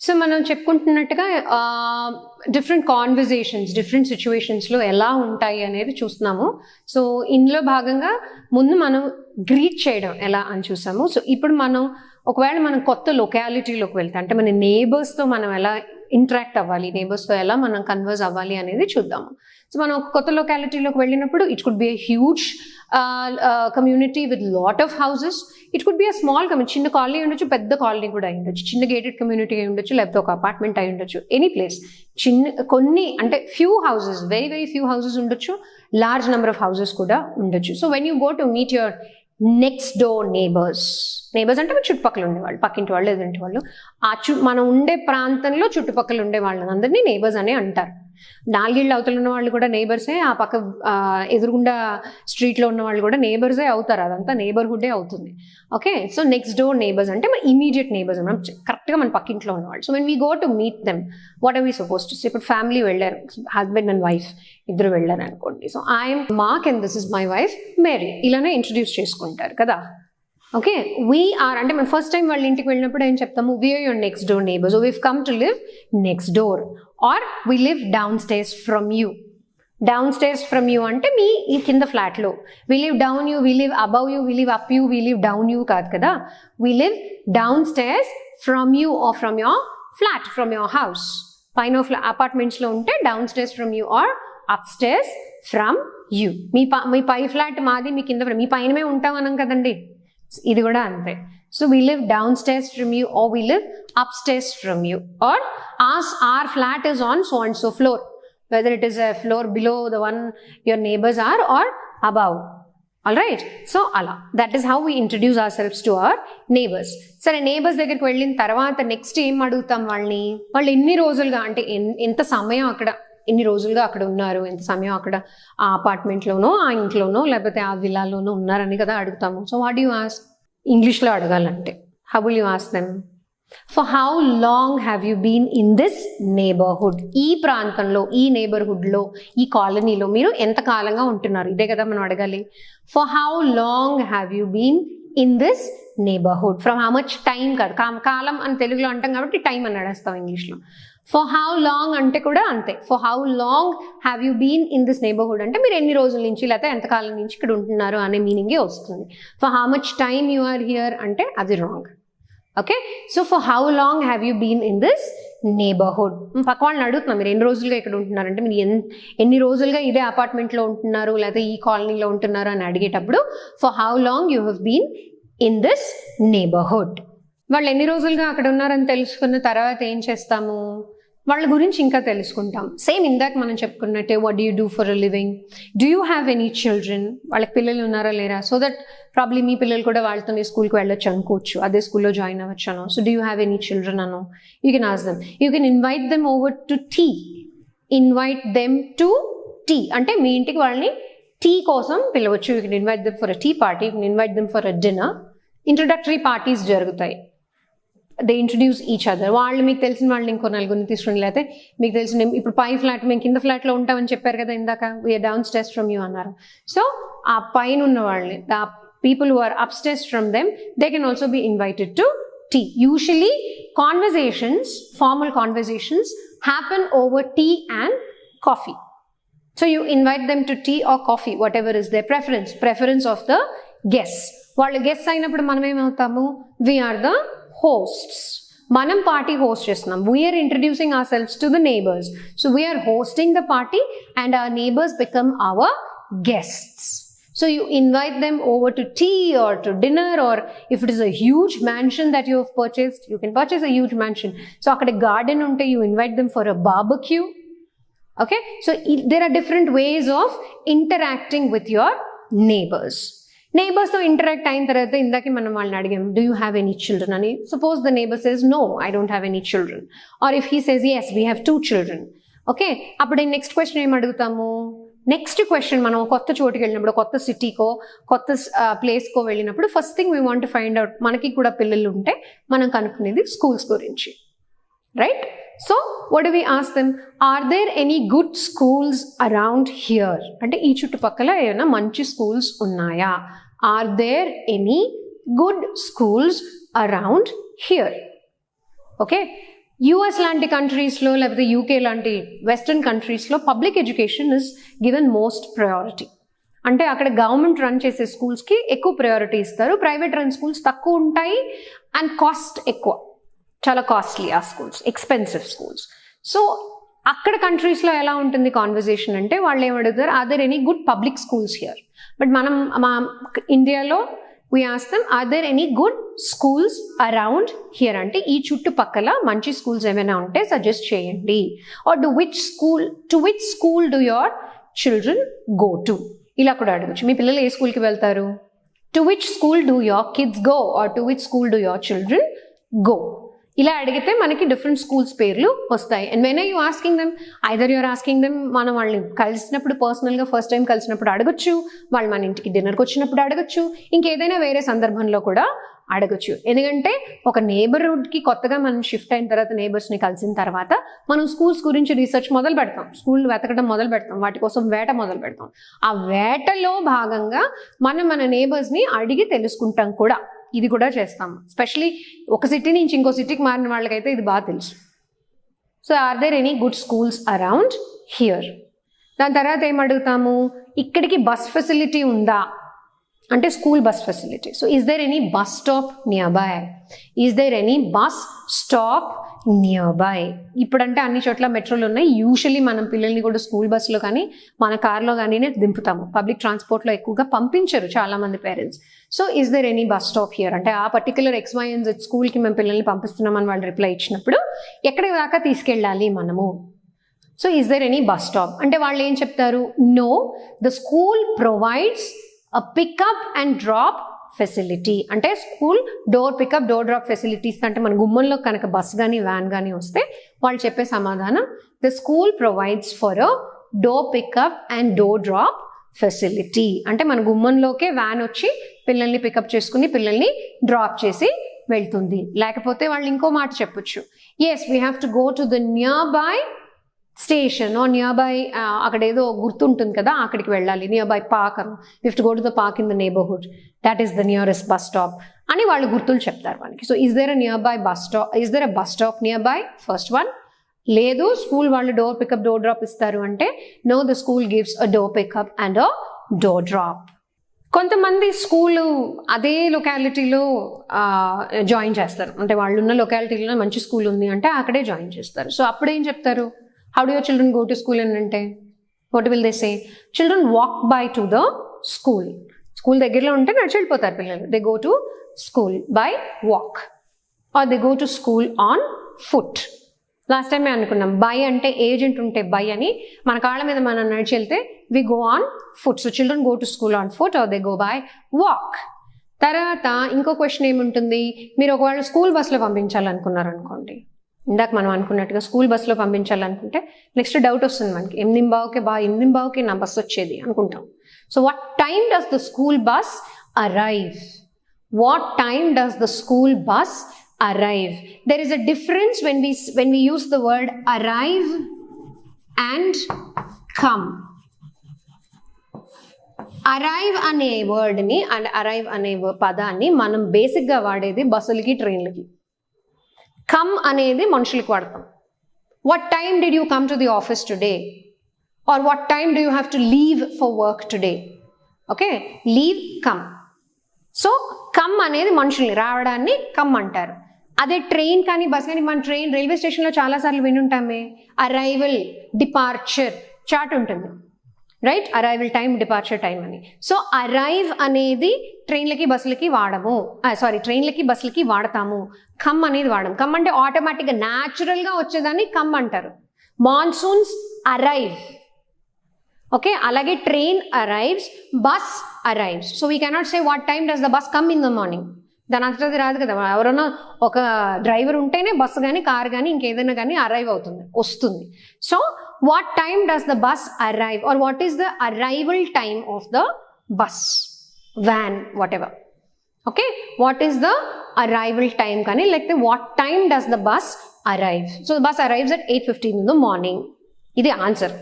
So మనం చెప్పుకుంటున్నట్టుగా different conversations different సిచ్యువేషన్స్లో ఎలా ఉంటాయి అనేది చూస్తున్నాము. సో ఇందులో భాగంగా ముందు మనం గ్రీట్ చేయడం ఎలా అని చూసాము. సో ఇప్పుడు మనం ఒకవేళ మనం కొత్త లొకాలిటీలోకి వెళ్తాం, అంటే మన నేబర్స్తో మనం ఎలా ఇంటరాక్ట్ అవ్వాలి, నేబర్స్తో ఎలా మనం కన్వర్స్ అవ్వాలి అనేది చూద్దాము. సో మనం ఒక కొత్త లొకాలిటీలోకి వెళ్ళినప్పుడు it could be a huge community with lot of houses. It could be a small community, చిన్న కాలనీ ఉండొచ్చు, పెద్ద కాలనీ కూడా అయి ఉండొచ్చు, చిన్న గేటెడ్ కమ్యూనిటీ అయి ఉండొచ్చు, లేకపోతే ఒక అపార్ట్మెంట్ అయి ఉండొచ్చు, ఎనీ ప్లేస్. కొన్ని అంటే few houses, very very few houses ఉండొచ్చు, లార్జ్ నెంబర్ ఆఫ్ హౌసెస్ కూడా ఉండొచ్చు. So when you go to meet your next door neighbours అంటే మీ చుట్టుపక్కల ఉండేవాళ్ళు, పక్కింటి వాళ్ళు, ఎదురింటి వాళ్ళు, మనం ఉండే ప్రాంతంలో చుట్టుపక్కల ఉండే వాళ్ళని అందరినీ నేబర్స్ అనే అంటారు. 4 ఇళ్ళు అవతల ఉన్న వాళ్ళు కూడా నేబర్సే, ఆ పక్క ఎదురుగుండా స్ట్రీట్లో ఉన్న వాళ్ళు కూడా నేబర్సే అవుతారు, అదంతా నేబర్హుడ్డే అవుతుంది. Okay, so next door neighbours అంటే మన ఇమీడియట్ నేబర్స్, మనం కరెక్ట్గా మన పక్కింట్లో ఉన్నవాళ్ళు. So when we go to meet them, what are we suppose to say? ఇప్పుడు ఫ్యామిలీ వెళ్ళారు, హస్బెండ్ అండ్ వైఫ్ ఇద్దరు వెళ్ళారు అనుకోండి. So I'm Mark and this is my wife Mary, ఇలానే ఇంట్రడ్యూస్ చేసుకుంటారు కదా. ఓకే, వీఆర్ అంటే మనం ఫస్ట్ టైం వాళ్ళ ఇంటికి వెళ్ళినప్పుడు ఏం చెప్తాము? We are your next door neighbours, so we've come to live next door, or we live downstairs from you. Downstairs from you అంటే మీ ఈ కింద ఫ్లాట్లో. We live down you, we live above you, we live up you, we live down you కాదు కదా. We live downstairs from you or from your flat, from your house. పైన అపార్ట్మెంట్స్లో ఉంటే downstairs from you are upstairs from you. మీ పై flat మాది, మీ కింద మీ పైనమే ఉంటాం అనం కదండి, ఇది కూడా అంతే. So we live downstairs from you or we live upstairs from you, or our flat is on so and so floor, whether it is a floor below the one your neighbors are or above. All right, so ala, that is how we introduce ourselves to our neighbors. సరే, neighbours దగ్గరికి వెళ్ళిన తర్వాత next ఏం అడుగుతాం వాళ్ళని? వాళ్ళు ఎన్ని రోజులుగా, అంటే ఎంత సమయం అక్కడ, ఎన్ని రోజులుగా అక్కడ ఉన్నారు, ఎంత సమయం అక్కడ ఆ అపార్ట్మెంట్లోనో ఆ ఇంట్లోనో లేకపోతే ఆ విల్లాలోనో ఉన్నారని కదా అడుగుతాము. So what you ask? ఇంగ్లీష్లో అడగాలంటే how will you ask them? For how long have you been in this neighborhood? ఈ ప్రాంతంలో, ఈ నైబర్హుడ్లో, ఈ కాలనీలో మీరు ఎంత కాలంగా ఉంటున్నారు, ఇదే కదా మనం అడగాలి. For how long have you been in this neighborhood? From how much time కాదు, కాలం అని తెలుగులో అంటాం కాబట్టి టైం అని అడేస్తాం ఇంగ్లీష్లో. For how long అంటే కూడా అంతే. For how long have you been in this neighborhood అంటే మీరు ఎన్ని రోజుల నుంచి లేకపోతే ఎంతకాలం నుంచి ఇక్కడ ఉంటున్నారు అనే మీనింగే వస్తుంది. For how much time you are here అంటే అది wrong. Okay, so for how long have you been in this neighbourhood? పక్క వాళ్ళని అడుగుతున్నాం, మీరు ఎన్ని రోజులుగా ఇక్కడ ఉంటున్నారంటే మీరు ఎన్ని రోజులుగా ఇదే అపార్ట్మెంట్లో ఉంటున్నారు లేకపోతే ఈ కాలనీలో ఉంటున్నారు అని అడిగేటప్పుడు for how long you have been in this neighbourhood. వాళ్ళు ఎన్ని రోజులుగా అక్కడ ఉన్నారని తెలుసుకున్న తర్వాత ఏం చేస్తాము? వాళ్ళ గురించి ఇంకా తెలుసుకుంటాం. సేమ్ ఇందాక మనం చెప్పుకున్నట్టే, what do you do for a living, do you have any children, వాళ్ళకి పిల్లలు ఉన్నారా లేరా, సో దట్ ప్రాబ్లీ మీ పిల్లలు కూడా వాళ్ళతోనే స్కూల్కి వెళ్ళొచ్చు అనుకోవచ్చు, అదే స్కూల్లో జాయిన్ అవ్వచ్చు అనో. So do you have any children అనో, you can ask them. You can invite them over to tea. Invite them to tea అంటే మీ ఇంటికి వాళ్ళని టీ కోసం పిలవచ్చు. You can invite them for a tea party, you can invite them for a dinner. Introductory parties జరుగుతాయి, they introduce each other. వాళ్ళు మీకు తెలిసిన వాళ్ళని ఇంకో నలుగురిని తీసుకుని, లేకపోతే మీకు తెలిసిన ఇప్పుడు పై ఫ్లాట్, మేము కింద ఫ్లాట్లో ఉంటామని చెప్పారు కదా ఇందాక, we're downstairs from you అన్నారు. సో ఆ పైన ఉన్న వాళ్ళని, the people who are upstairs from them, they can also be invited to tea. Usually conversations, formal conversations happen over tea and coffee. So you invite them to tea or coffee, whatever is their preference of the guests. వాళ్ళు guests అయినప్పుడు మనం ఏమవుతాము? We are the hosts. మనం party host చేస్తున్నాం. We are introducing ourselves to the neighbors. So we are hosting the party and our neighbors become our guests. So you invite them over to tea or to dinner, or if it is a huge mansion that you have purchased, you can purchase a huge mansion. So అక్కడ garden ఉంటే you invite them for a barbecue. Okay, so there are different ways of interacting with your neighbors. Neighbors తో interact అయిన తర్వాత ఇందాక మనం వాళ్ళని అడిగాం, do you have any children అని. Suppose the neighbor says no, I don't have any children, or if he says yes, we have 2 children. Okay, అప్పుడు next question ఏం అడుగుతాము? నెక్స్ట్ క్వశ్చన్, మనం కొత్త చోటుకి వెళ్ళినప్పుడు, కొత్త సిటీకో కొత్త ప్లేస్కో వెళ్ళినప్పుడు first thing we want to find out, మనకి కూడా పిల్లలు ఉంటే మనం కనుక్కునేది స్కూల్స్ గురించి, right? So what do we ask them? Are there any good schools around here? అంటే ఈ చుట్టుపక్కల ఏమైనా మంచి స్కూల్స్ ఉన్నాయా? Are there any good schools around here? Okay, US లాంటి కంట్రీస్లో లేకపోతే యూకే లాంటి వెస్ట్రన్ కంట్రీస్లో public education is given most priority. అంటే అక్కడ గవర్నమెంట్ రన్ చేసే స్కూల్స్కి ఎక్కువ ప్రయారిటీ ఇస్తారు, ప్రైవేట్ రన్ స్కూల్స్ తక్కువ ఉంటాయి అండ్ కాస్ట్ ఎక్కువ, చాలా కాస్ట్లీ ఆ స్కూల్స్, ఎక్స్పెన్సివ్ స్కూల్స్. సో అక్కడ కంట్రీస్లో ఎలా ఉంటుంది కాన్వర్జేషన్ అంటే వాళ్ళు ఏమడుగుతారు, are there any good public schools here. But మా ఇండియాలో we ask them, are there any good schools around here? అంటే ఈ చుట్టుపక్కల మంచి స్కూల్స్ ఏమైనా ఉంటే సజెస్ట్ చేయండి. Or to which school do your children go to? ఇలా కూడా అడగచ్చు. మీ పిల్లలు ఏ స్కూల్కి వెళ్తారు? To which school do your kids go? Or to which school do your children go? ఇలా అడిగితే మనకి డిఫరెంట్ స్కూల్స్ పేర్లు వస్తాయి. And when are you asking them, either you're asking them, మనం వాళ్ళని కలిసినప్పుడు పర్సనల్గా ఫస్ట్ టైం కలిసినప్పుడు అడగచ్చు, వాళ్ళు మన ఇంటికి డిన్నర్కి వచ్చినప్పుడు అడగచ్చు, ఇంకేదైనా వేరే సందర్భంలో కూడా అడగచ్చు. ఎందుకంటే ఒక నేబర్హుడ్కి కొత్తగా మనం షిఫ్ట్ అయిన తర్వాత నేబర్స్ని కలిసిన తర్వాత మనం స్కూల్స్ గురించి రీసెర్చ్ మొదలు పెడతాం, స్కూల్ వెతకడం మొదలు పెడతాం, వాటి కోసం వేట మొదలు పెడతాం. ఆ వేటలో భాగంగా మన నేబర్స్ని అడిగి తెలుసుకుంటాం కూడా, ఇది కూడా చేస్తాము. ఎస్పెషలీ ఒక సిటీ నుంచి ఇంకో సిటీకి మారిన వాళ్ళకైతే ఇది బాగా తెలుసు. So are there any good schools around here? దాని తర్వాత ఏమడుగుతాము, ఇక్కడికి బస్ ఫెసిలిటీ ఉందా అంటే school bus facility. So is there any bus stop nearby? Is there any bus stop nearby? ఇప్పుడంటే అన్ని చోట్ల మెట్రోలు ఉన్నాయి. యూజువలీ మనం పిల్లల్ని కూడా స్కూల్ బస్లో కానీ మన కార్లో కానీ దింపుతాము, పబ్లిక్ ట్రాన్స్పోర్ట్లో ఎక్కువగా పంపించరు చాలామంది parents. So is there any bus stop here అంటే ఆ పర్టికులర్ XYZ స్కూల్కి మేము పిల్లల్ని పంపిస్తున్నామని వాళ్ళు రిప్లై ఇచ్చినప్పుడు ఎక్కడి దాకా తీసుకెళ్ళాలి మనము? So is there any bus stop అంటే వాళ్ళు ఏం చెప్తారు, నో, the school provides a pickup and drop facility. అంటే school door pickup door drop facilities అంటే మన గుమ్మంలో కనుక బస్ కానీ వ్యాన్ కానీ వస్తే వాళ్ళు చెప్పే సమాధానం, the school provides for a door pickup and door drop facility. అంటే మన గుమ్మంలోకే వ్యాన్ వచ్చి పిల్లల్ని పికప్ చేసుకుని పిల్లల్ని డ్రాప్ చేసి వెళ్తుంది. లేకపోతే వాళ్ళు ఇంకో మాట చెప్పొచ్చు, yes we have to go to the nearby station or nearby, అక్కడ ఏదో గుర్తుంటుంది కదా అక్కడికి వెళ్ళాలి, nearby park, you have to go to the park in the neighbourhood, that is the nearest bus stop అని వాళ్ళు గుర్తులు చెప్తారు మనకి. So is there a nearby bus stop, is there a bus stop nearby? First one. లేదు, school వాళ్ళు door pickup door drop ఇస్తారు అంటే no, the school gives a door pickup and a door drop. కొంతమంది school అదే లొకాలిటీలో join చేస్తారు, అంటే వాళ్ళు ఉన్న లొకాలిటీలో మంచి స్కూల్ ఉంది అంటే అక్కడే జాయిన్ చేస్తారు. సో అప్పుడు ఏం చెప్తారు, how do your children go to school అని అంటే what will they say? Children walk by to the school. School దగ్గరలో ఉంటే నడిచి వెళ్ళిపోతారు పిల్లలు. they go to school by walk or they go to school on foot. Last time అనుకున్నాం by అంటే agent ఉంటే బై అని, మన కాళ్ళ మీద మనం నడిచి వెళ్తే we go on foot. So children go to school on foot or they go by walk. తర్వాత ఇంకో క్వశ్చన్ ఏముంటుంది, మీరు ఒకవేళ స్కూల్ బస్లో పంపించాలనుకున్నారు అనుకోండి, ఇందాక మనం అనుకున్నట్టుగా స్కూల్ బస్లో పంపించాలనుకుంటే నెక్స్ట్ డౌట్ వస్తుంది మనకి, 8:15కి నా బస్ వచ్చేది అనుకుంటాం. So what time does the school bus arrive? What time does the school bus arrive? There is a difference when we use the word arrive and come. Arrive అనే వర్డ్ని and arrive అనే పదాన్ని మనం బేసిక్గా వాడేది బస్సులకి ట్రైన్లకి. Come అనేది మనుషులకి వాడతాం. What time did you come to the office today? Or what time do you have to leave for work today? Okay, leave, come. So come అనేది మనుషుల్ని రావడాన్ని కమ్ అంటారు. అదే ట్రైన్ కానీ బస్ కానీ, మన ట్రైన్ రైల్వే స్టేషన్లో చాలాసార్లు వినుంటామే, అరైవల్ డిపార్చర్ చార్ట్ ఉంటుంది, right? Arrival time, departure time అని. సో అరైవ్ అనేది ట్రైన్లకి బస్సులకి వాడము, ట్రైన్లకి బస్సులకి వాడతాము. కమ్ అనేది వాడము. కమ్ అంటే ఆటోమేటిక్గా న్యాచురల్గా వచ్చేదాన్ని కమ్ అంటారు. Monsoons arrive, okay. అలాగే train arrives, bus arrives. So we cannot say what time does the bus come in the morning. దాని అంతది రాదు కదా, ఎవరైనా ఒక డ్రైవర్ ఉంటేనే బస్సు కానీ కార్ కానీ ఇంకేదైనా కానీ అరైవ్ అవుతుంది, వస్తుంది. So what time does the bus arrive or what is the arrival time of the bus, van, whatever. Okay, what is the arrival time కానీ, లేకపోతే what time does the bus arrive? So the bus arrives at 8:15 in the morning. ఇది answer.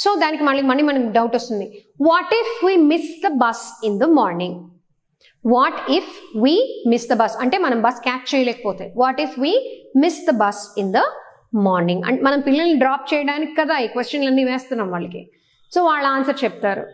So దానికి మనకి doubt వస్తుంది, what if we miss the bus in the morning? What if we miss the bus అంటే మనం bus catch చేయలేకపోతే, what if we miss the bus in the morning. అంటే మనం పిల్లల్ని డ్రాప్ చేయడానికి కదా ఈ క్వశ్చన్లన్నీ వేస్తున్నాం వాళ్ళకి. సో వాళ్ళ ఆన్సర్ చెప్తారు,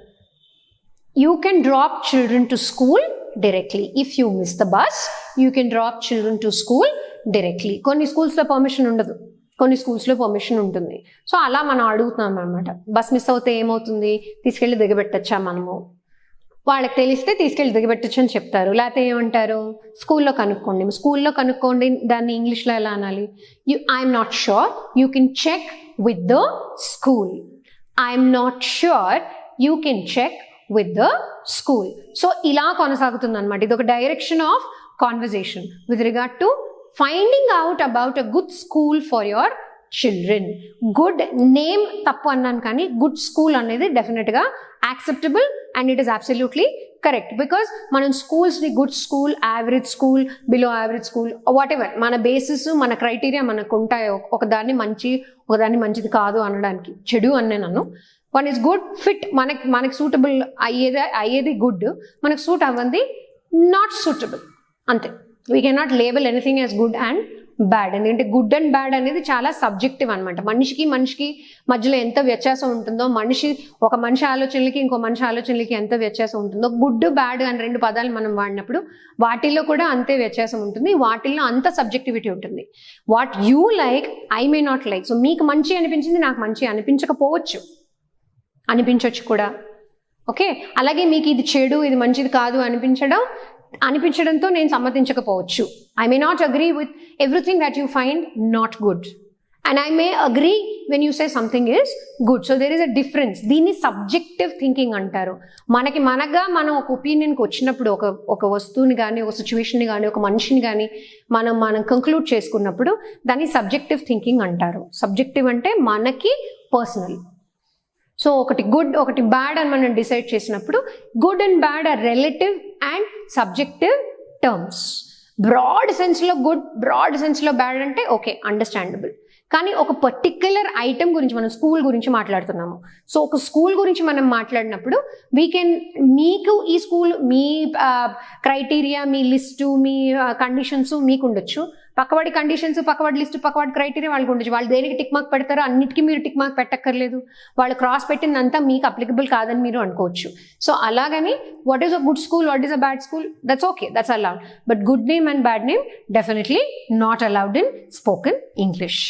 you can drop children to school directly. If you miss the bus you can drop children to school directly. కొన్ని స్కూల్స్లో పర్మిషన్ ఉండదు, కొన్ని స్కూల్స్లో పర్మిషన్ ఉంటుంది. సో అలా మనం అడుగుతున్నాం అనమాట. బస్ మిస్ అవుతే ఏమవుతుంది, తీసుకెళ్ళి దిగబెట్టచ్చా మనము, వాళ్ళకి తెలిస్తే తీసుకెళ్ళి దిగబెట్టచ్చు అని చెప్తారు. లేకపోతే ఏమంటారు, స్కూల్లో కనుక్కోండి. స్కూల్లో కనుక్కోండి దాన్ని ఇంగ్లీష్లో ఎలా అనాలి, I'm not sure, you can check with the school. I'm not sure, you can check with the school. So ఇలా కొనసాగుతుంది అనమాట. ఇది ఒక direction of conversation with regard to finding out about a good school for your children. Good name తప్పు అన్నాను కానీ good school అనేది డెఫినెట్గా acceptable and it is absolutely correct. Because మనం స్కూల్స్ని good school, average school, below average school, what ever మన basis, మన criteria మనకు ఉంటాయి. ఒకదాన్ని మంచి, ఒకదాన్ని మంచిది కాదు అనడానికి. చెడు అనే నన్ను వన్ ఈస్ గుడ్ ఫిట్, మనకి సూటబుల్ అయ్యేది గుడ్, మనకు సూట్ అవ్వంది నాట్ సూటబుల్, అంతే. We cannot label anything as good and bad. ఎందుకంటే గుడ్ అండ్ బ్యాడ్ అనేది చాలా సబ్జెక్టివ్ అనమాట. మనిషికి మధ్యలో ఎంత వ్యత్యాసం ఉంటుందో, ఒక మనిషి ఆలోచనలకి ఇంకో మనిషి ఆలోచనలకి ఎంత వ్యత్యాసం ఉంటుందో, గుడ్ బ్యాడ్ అని రెండు పదాలు మనం వాడినప్పుడు వాటిల్లో కూడా అంతే వ్యత్యాసం ఉంటుంది. వాటిల్లో అంత సబ్జెక్టివిటీ ఉంటుంది. What you like I may not like. So మీకు మంచి అనిపించింది నాకు మంచి అనిపించకపోవచ్చు, అనిపించవచ్చు కూడా. ఓకే, అలాగే మీకు ఇది చెడు, ఇది మంచిది కాదు అనిపించడంతో నేను సమ్మతించకపోవచ్చు. I may not agree with everything that you find not good and I may agree when you say something is good. So there is a difference. దీన్ని సబ్జెక్టివ్ థింకింగ్ అంటారు. మనం ఒక ఒపీనియన్కి వచ్చినప్పుడు, ఒక వస్తువుని కానీ, ఒక సిచ్యువేషన్ని కానీ, ఒక మనిషిని కానీ మనం కంక్లూడ్ చేసుకున్నప్పుడు దాన్ని సబ్జెక్టివ్ థింకింగ్ అంటారు. సబ్జెక్టివ్ అంటే మనకి పర్సనల్. సో ఒకటి గుడ్, ఒకటి బ్యాడ్ అని మనం డిసైడ్ చేసినప్పుడు good and bad are relative and subjective terms. Broad సెన్స్లో గుడ్, బ్రాడ్ సెన్స్లో బ్యాడ్ అంటే ఓకే, అండర్స్టాండబుల్. కానీ ఒక పర్టిక్యులర్ ఐటమ్ గురించి, మనం స్కూల్ గురించి మాట్లాడుతున్నాము. సో ఒక స్కూల్ గురించి మనం మాట్లాడినప్పుడు మీకు ఈ స్కూల్, మీ క్రైటీరియా, మీ లిస్టు, మీ కండిషన్స్ మీకు ఉండొచ్చు. పక్కవాడి కండిషన్స్, పక్కవాడి లిస్టు, పక్కవాడి క్రైటీరియా వాళ్ళకి ఉండొచ్చు. వాళ్ళు దేనికి టిక్ మార్క్ పెడతారో అన్నిటికీ మీరు టిక్ మార్క్ పెట్టక్కర్లేదు. వాళ్ళు క్రాస్ పెట్టిందంతా మీకు అప్లికబుల్ కాదని మీరు అనుకోవచ్చు. సో అలాగని what is a good school, what is a bad school, that's okay, that's allowed. But good name and bad name definitely not allowed in spoken English.